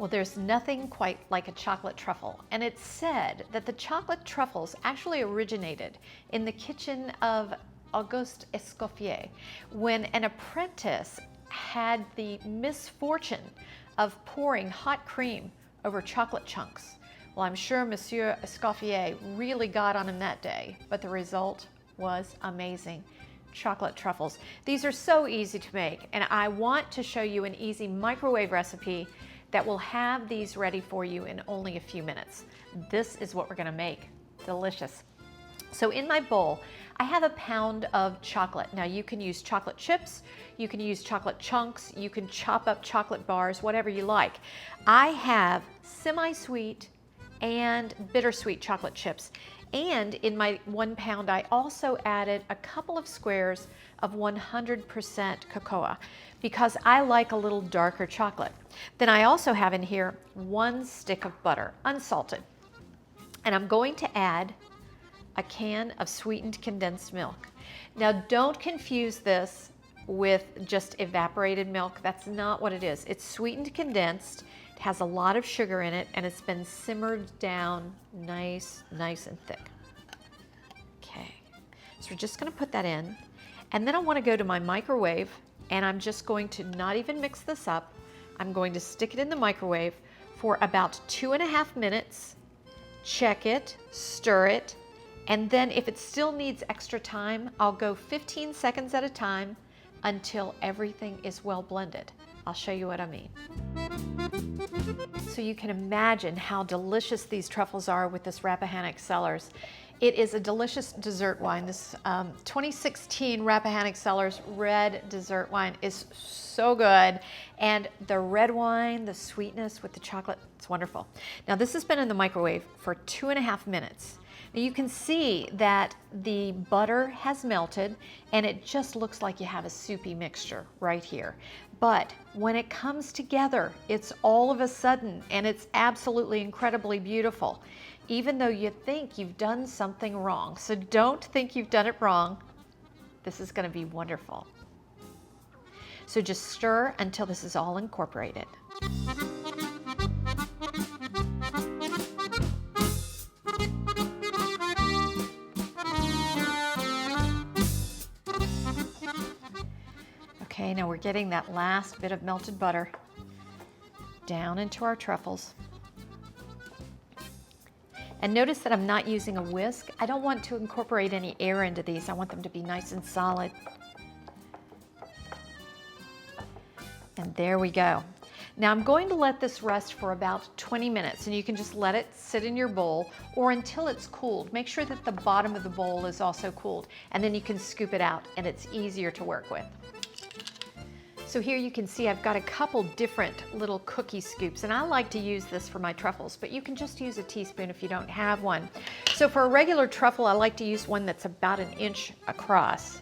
Well, there's nothing quite like a chocolate truffle, and it's said that the chocolate truffles actually originated in the kitchen of Auguste Escoffier when an apprentice had the misfortune of pouring hot cream over chocolate chunks. Well, I'm sure Monsieur Escoffier really got on him that day, but the result was amazing. Chocolate truffles. These are so easy to make, and I want to show you an easy microwave recipe that will have these ready for you in only a few minutes. This is what we're gonna make. Delicious. So in my bowl, I have a pound of chocolate. Now you can use chocolate chips, you can use chocolate chunks, you can chop up chocolate bars, whatever you like. I have semi-sweet and bittersweet chocolate chips. And in my 1 pound, I also added a couple of squares of 100% cocoa because I like a little darker chocolate. Then I also have in here 1 stick of butter, unsalted. And I'm going to add a can of sweetened condensed milk. Now don't confuse this with just evaporated milk. That's not what it is. It's sweetened condensed. It has a lot of sugar in it, and it's been simmered down nice and thick. Okay, so we're just gonna put that in. And then I wanna go to my microwave, and I'm just going to not even mix this up. I'm going to stick it in the microwave for about 2.5 minutes, check it, stir it, and then if it still needs extra time, I'll go 15 seconds at a time until everything is well blended. I'll show you what I mean. So you can imagine how delicious these truffles are with this Rappahannock Cellars. It is a delicious dessert wine. This 2016 Rappahannock Cellars red dessert wine is so good. And the red wine, the sweetness with the chocolate, it's wonderful. Now this has been in the microwave for 2.5 minutes. Now you can see that the butter has melted and it just looks like you have a soupy mixture right here. But when it comes together, it's all of a sudden, and it's absolutely incredibly beautiful, even though you think you've done something wrong. So don't think you've done it wrong. This is going to be wonderful. So just stir until this is all incorporated. Okay, now we're getting that last bit of melted butter down into our truffles. And notice that I'm not using a whisk. I don't want to incorporate any air into these. I want them to be nice and solid. And there we go. Now I'm going to let this rest for about 20 minutes, and you can just let it sit in your bowl or until it's cooled. Make sure that the bottom of the bowl is also cooled, and then you can scoop it out and it's easier to work with. So here you can see I've got a couple different little cookie scoops, and I like to use this for my truffles, but you can just use a teaspoon if you don't have one. So for a regular truffle, I like to use one that's about 1 inch across,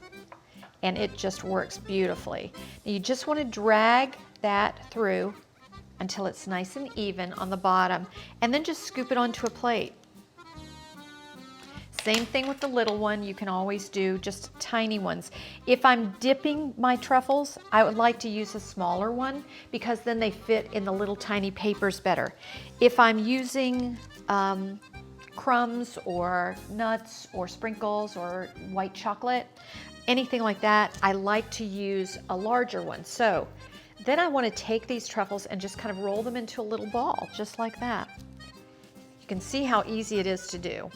and it just works beautifully. Now you just want to drag that through until it's nice and even on the bottom, and then just scoop it onto a plate. Same thing with the little one, you can always do just tiny ones. If I'm dipping my truffles, I would like to use a smaller one because then they fit in the little tiny papers better. If I'm using crumbs or nuts or sprinkles or white chocolate, anything like that, I like to use a larger one. So then I want to take these truffles and just kind of roll them into a little ball, just like that. You can see how easy it is to do.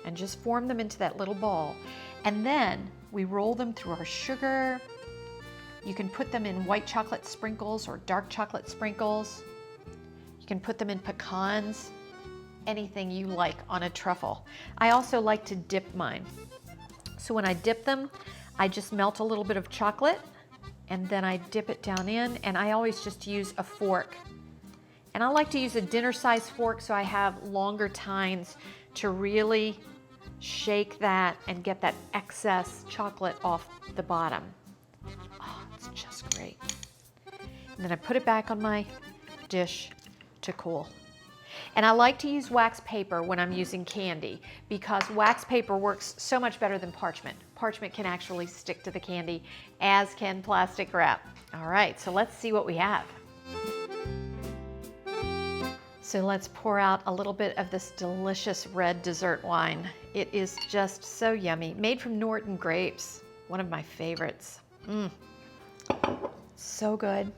And just form them into that little ball. And then we roll them through our sugar. You can put them in white chocolate sprinkles or dark chocolate sprinkles. You can put them in pecans, anything you like on a truffle. I also like to dip mine. So when I dip them, I just melt a little bit of chocolate and then I dip it down in, and I always just use a fork. And I like to use a dinner-sized fork so I have longer tines to really shake that and get that excess chocolate off the bottom. Oh, it's just great. And then I put it back on my dish to cool. And I like to use wax paper when I'm using candy because wax paper works so much better than parchment. Parchment can actually stick to the candy, as can plastic wrap. All right, so let's see what we have. So let's pour out a little bit of this delicious red dessert wine. It is just so yummy, made from Norton grapes, one of my favorites. So good.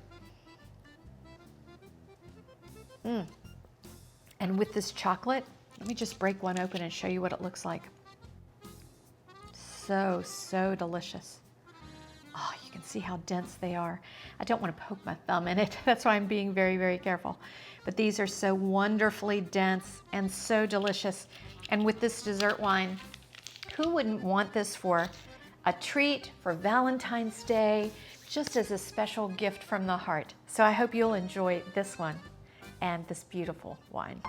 And with this chocolate, let me just break one open and show you what it looks like. So, so delicious. Oh, you can see how dense they are. I don't want to poke my thumb in it. That's why I'm being very, very careful. But these are so wonderfully dense and so delicious. And with this dessert wine, who wouldn't want this for a treat for Valentine's Day, just as a special gift from the heart? So I hope you'll enjoy this one and this beautiful wine.